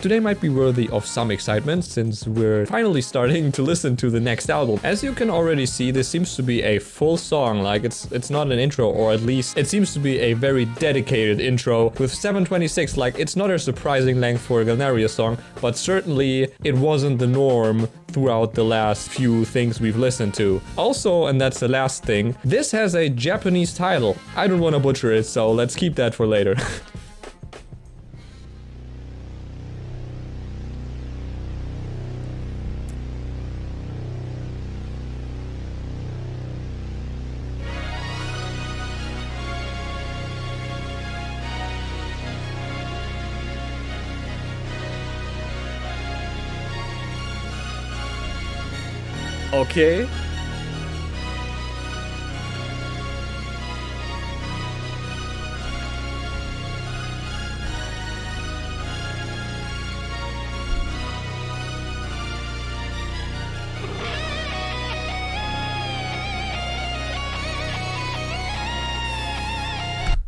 Today might be worthy of some excitement since we're finally starting to listen to the next album. As you can already see, this seems to be a full song, like it's not an intro, or at least it seems to be a very dedicated intro with 7:26. Like, it's not a surprising length for a Galneryus song, but certainly it wasn't the norm throughout the last few things we've listened to. Also, and that's the last thing, this has a Japanese title. I don't want to butcher it, so let's keep that for later. Okay.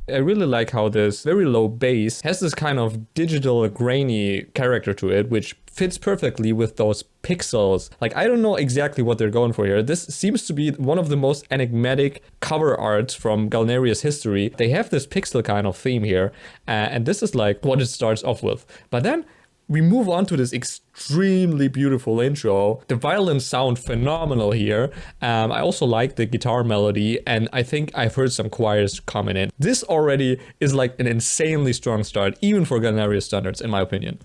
I really like how this very low bass has this kind of digital grainy character to it, which fits perfectly with those pixels. Like, I don't know exactly what they're going for here. This seems to be one of the most enigmatic cover arts from Galneryus history. They have this pixel kind of theme here, and this is like what it starts off with. But then we move on to this extremely beautiful intro. The violins sound phenomenal here. I also like the guitar melody, and I think I've heard some choirs comment in. This already is like an insanely strong start, even for Galneryus standards, in my opinion.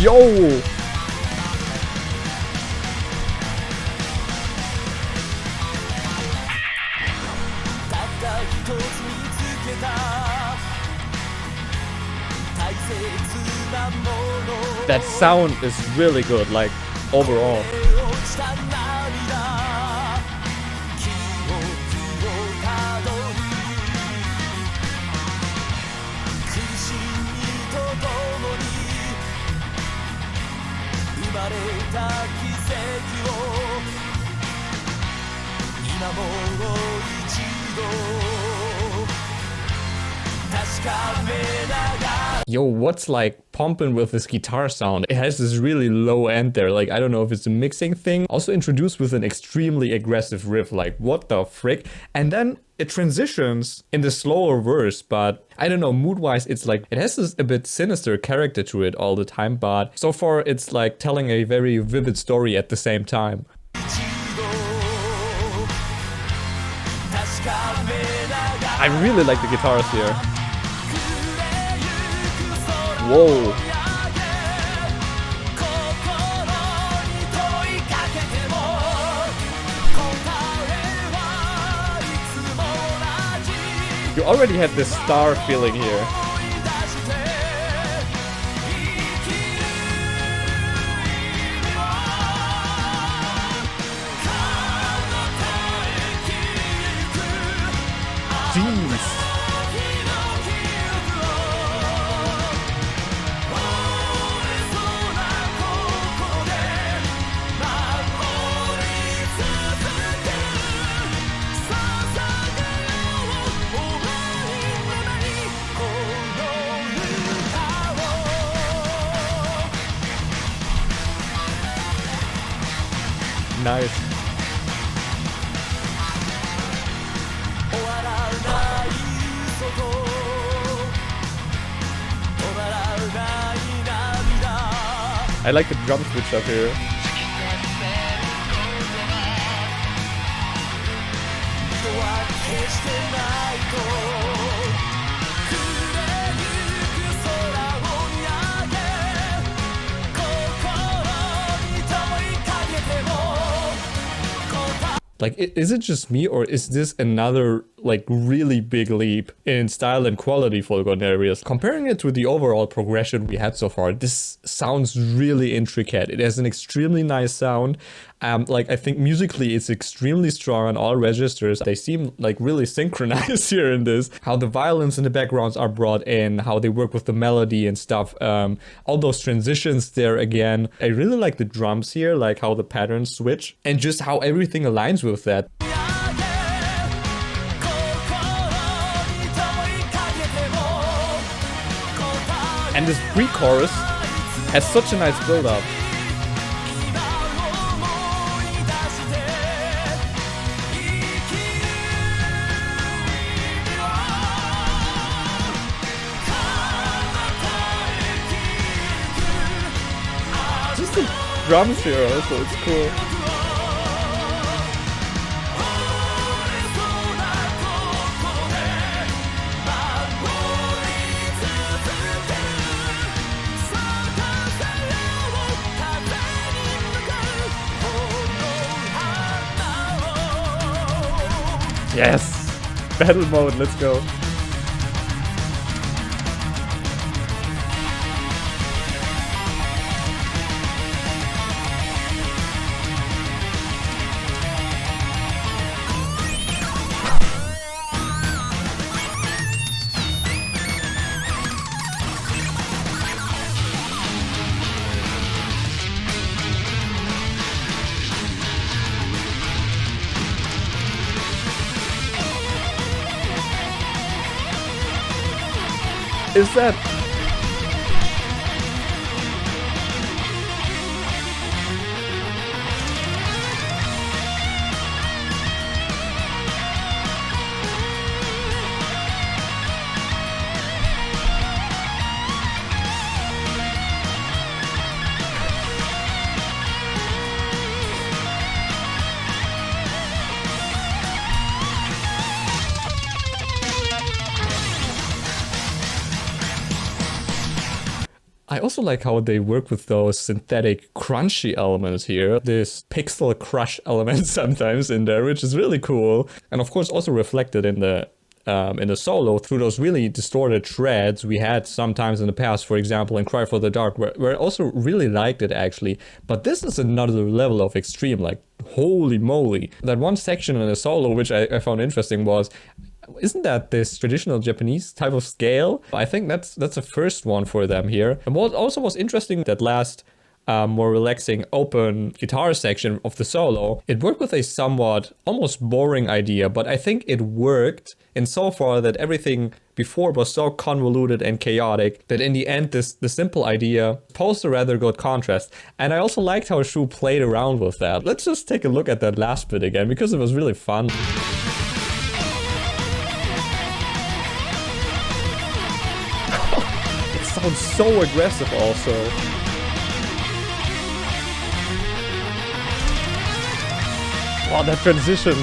Yo! That sound is really good, like, overall. Yo, what's like pumping with this guitar sound? It has this really low end there. Like, I don't know if it's a mixing thing. Also introduced with an extremely aggressive riff. Like, what the frick? And then it transitions in the slower verse, but I don't know, mood-wise, it's like, it has this a bit sinister character to it all the time, but so far it's like telling a very vivid story at the same time. I really like the guitars here. Whoa. You already had this star feeling here. Jeez. Nice. I like the drum switch up here. Like, is it just me, or is this another like really big leap in style and quality for Galneryus? Comparing it to the overall progression we had so far, this sounds really intricate. It has an extremely nice sound. Like, I think musically it's extremely strong on all registers. They seem like really synchronized here in this. How the violins in the backgrounds are brought in, how they work with the melody and stuff. All those transitions there again. I really like the drums here, like how the patterns switch and just how everything aligns with that. And this pre-chorus has such a nice build-up. Just the drums here also, it's cool. Yes! Battle mode, let's go. Is that? I also like how they work with those synthetic crunchy elements here. This pixel crush element sometimes in there, which is really cool. And of course also reflected in the solo through those really distorted shreds we had sometimes in the past, for example in Cry for the Dark, where I also really liked it actually. But this is another level of extreme, like holy moly. That one section in the solo which I found interesting was, isn't that this traditional Japanese type of scale? I think that's a first one for them here. And what also was interesting, that last more relaxing open guitar section of the solo, it worked with a somewhat almost boring idea, but I think it worked in so far that everything before was so convoluted and chaotic that in the end the simple idea posed a rather good contrast. And I also liked how Shu played around with that. Let's just take a look at that last bit again because it was really fun. Sounds so aggressive also. Wow, that transition.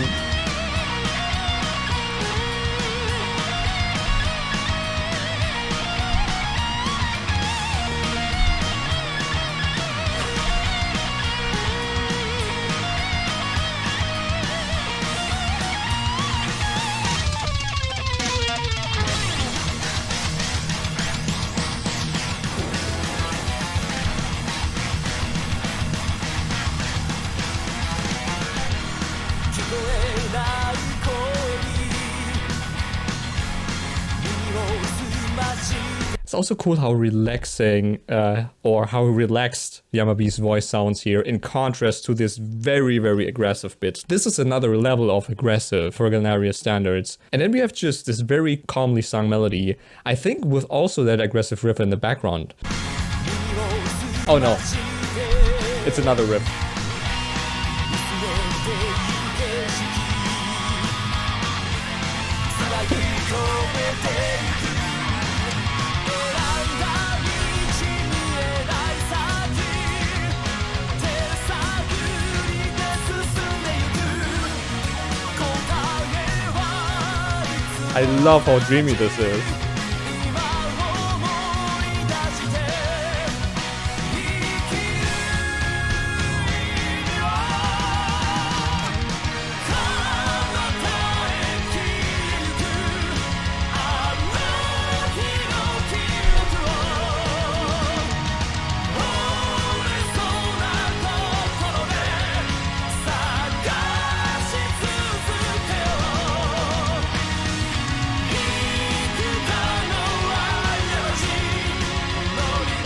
It's also cool how relaxing or how relaxed Yamabe's voice sounds here in contrast to this very, very aggressive bit. This is another level of aggressive for Galneryus standards. And then we have just this very calmly sung melody, I think with also that aggressive riff in the background. Oh no, it's another riff. I love how dreamy this is.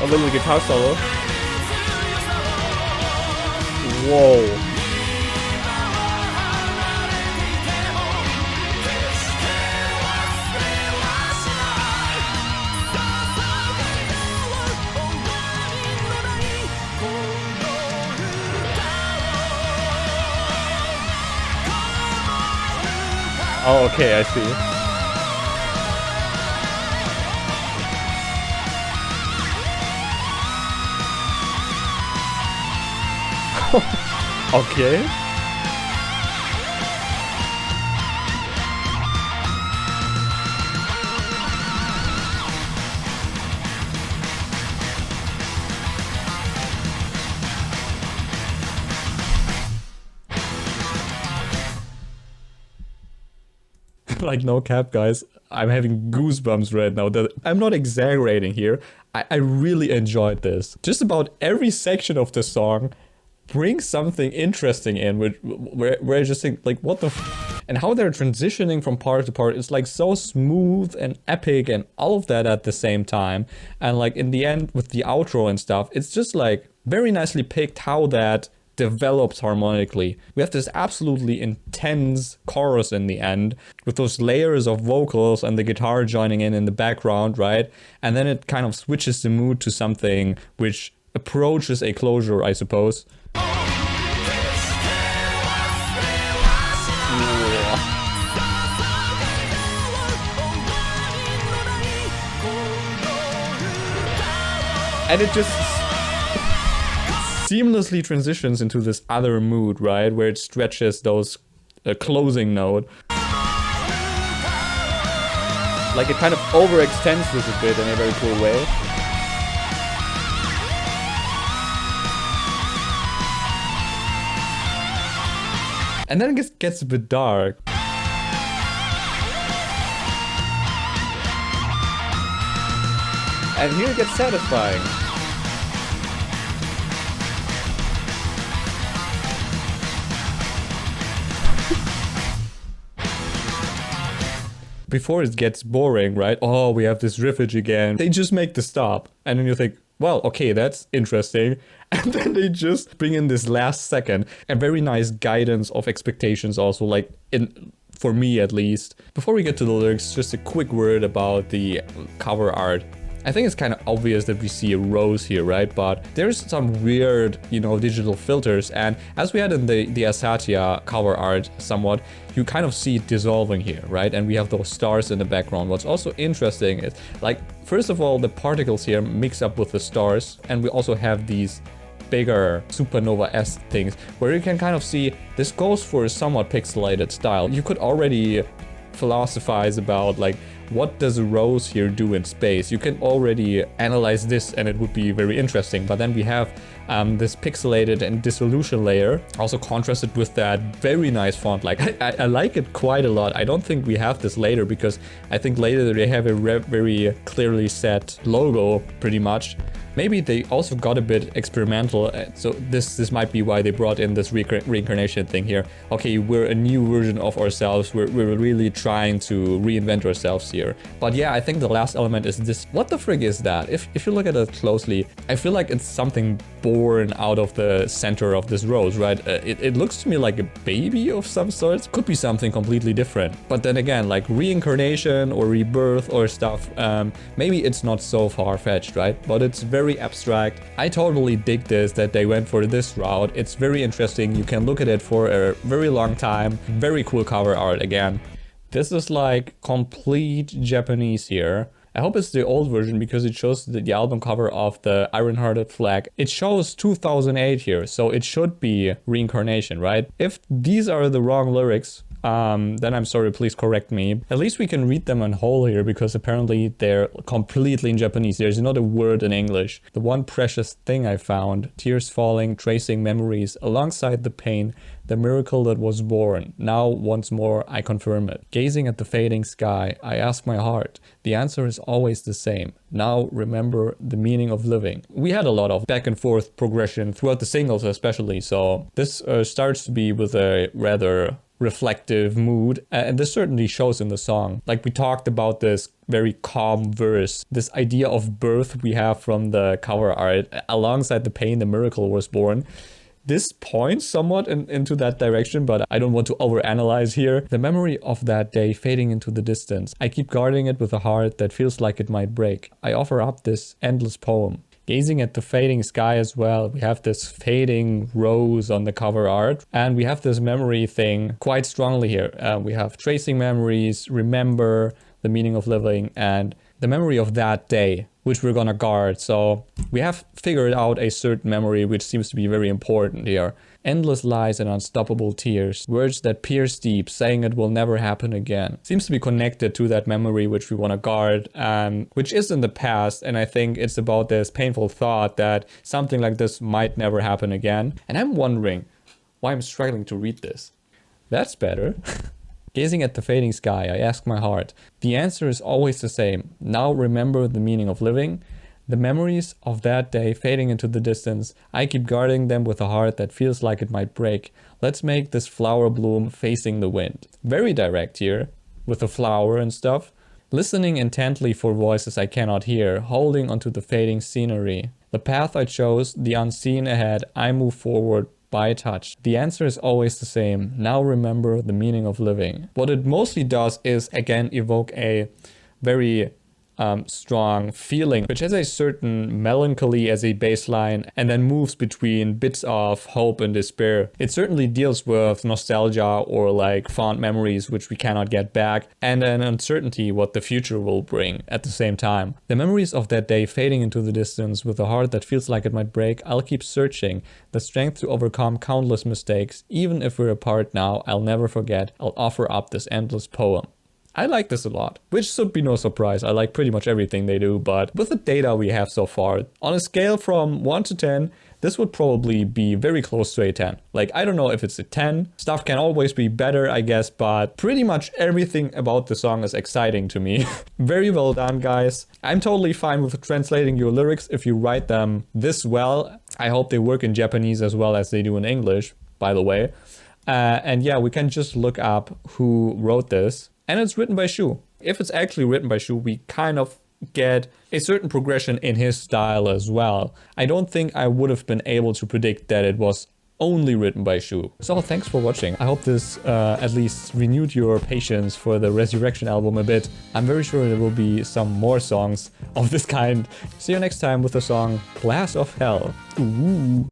A little guitar solo. Whoa. Oh, okay, I see. Okay. Like, no cap, guys. I'm having goosebumps right now. I'm not exaggerating here. I really enjoyed this. Just about every section of the song brings something interesting in, where I just think, like, what the f. And how they're transitioning from part to part is like so smooth and epic and all of that at the same time. And like in the end with the outro and stuff, it's just like very nicely picked how that develops harmonically. We have this absolutely intense chorus in the end with those layers of vocals and the guitar joining in the background, right? And then it kind of switches the mood to something which approaches a closure, I suppose. And it just seamlessly transitions into this other mood, right? Where it stretches those closing note. Like it kind of overextends this a bit in a very cool way. And then it gets a bit dark. And here it gets satisfying. Before it gets boring, right? Oh, we have this riffage again. They just make the stop. And then you think, well, okay, that's interesting. And then they just bring in this last second. A very nice guidance of expectations also, like for me at least. Before we get to the lyrics, just a quick word about the cover art. I think it's kind of obvious that we see a rose here, right? But there's some weird, digital filters. And as we had in the Asatia cover art somewhat, you kind of see it dissolving here, right? And we have those stars in the background. What's also interesting is, like, first of all, the particles here mix up with the stars. And we also have these bigger supernova-esque things where you can kind of see this goes for a somewhat pixelated style. You could already philosophize about, like, what does a rose here do in space? You can already analyze this and it would be very interesting. But then we have this pixelated and dissolution layer, also contrasted with that very nice font. Like, I like it quite a lot. I don't think we have this later because I think later they have a very clearly set logo pretty much. Maybe they also got a bit experimental, so this might be why they brought in this reincarnation thing here. Okay, we're a new version of ourselves, we're really trying to reinvent ourselves here. But yeah, I think the last element is this. What the frig is that? If you look at it closely, I feel like it's something born out of the center of this rose, right? It looks to me like a baby of some sort. Could be something completely different. But then again, like reincarnation or rebirth or stuff, maybe it's not so far-fetched, right? But it's very abstract. I totally dig this, that they went for this route. It's very interesting. You can look at it for a very long time. Very cool cover art again. This is like complete Japanese here. I hope it's the old version because it shows the album cover of the Iron-Hearted Flag. It shows 2008 here, so it should be reincarnation, right? If these are the wrong lyrics, then I'm sorry, please correct me. At least we can read them in whole here because apparently they're completely in Japanese. There's not a word in English. The one precious thing I found, tears falling, tracing memories alongside the pain, the miracle that was born. Now once more I confirm it. Gazing at the fading sky, I ask my heart. The answer is always the same. Now remember the meaning of living. We had a lot of back and forth progression throughout the singles especially, so this starts to be with a rather reflective mood, and this certainly shows in the song. Like we talked about this very calm verse, this idea of birth we have from the cover art, alongside the pain the miracle was born. This points somewhat into that direction, but I don't want to overanalyze here. The memory of that day fading into the distance. I keep guarding it with a heart that feels like it might break. I offer up this endless poem. Gazing at the fading sky as well, we have this fading rose on the cover art, and we have this memory thing quite strongly here. We have tracing memories, remember, the meaning of living, and the memory of that day, which we're gonna guard. So we have figured out a certain memory which seems to be very important here. Endless lies and unstoppable tears, words that pierce deep, saying it will never happen again. Seems to be connected to that memory which we want to guard, which is in the past, and I think it's about this painful thought that something like this might never happen again. And I'm wondering why I'm struggling to read this. That's better. Gazing at the fading sky, I ask my heart. The answer is always the same. Now remember the meaning of living. The memories of that day fading into the distance, I keep guarding them with a heart that feels like it might break. Let's make this flower bloom facing the wind. Very direct here, with the flower and stuff. Listening intently for voices I cannot hear, holding onto the fading scenery. The path I chose, the unseen ahead, I move forward by touch. The answer is always the same. Now remember the meaning of living. What it mostly does is, again, evoke a very strong feeling, which has a certain melancholy as a baseline and then moves between bits of hope and despair. It certainly deals with nostalgia or like fond memories which we cannot get back, and then uncertainty what the future will bring at the same time. The memories of that day fading into the distance with a heart that feels like it might break. I'll keep searching, the strength to overcome countless mistakes. Even if we're apart now, I'll never forget. I'll offer up this endless poem. I like this a lot, which should be no surprise. I like pretty much everything they do, but with the data we have so far, on a scale from 1 to 10, this would probably be very close to a 10. Like, I don't know if it's a 10. Stuff can always be better, I guess, but pretty much everything about the song is exciting to me. Very well done, guys. I'm totally fine with translating your lyrics if you write them this well. I hope they work in Japanese as well as they do in English, by the way. And yeah, we can just look up who wrote this. And it's written by Shu. If it's actually written by Shu, we kind of get a certain progression in his style as well. I don't think I would have been able to predict that it was only written by Shu. So thanks for watching. I hope this at least renewed your patience for the Resurrection album a bit. I'm very sure there will be some more songs of this kind. See you next time with the song Blast of Hell. Ooh.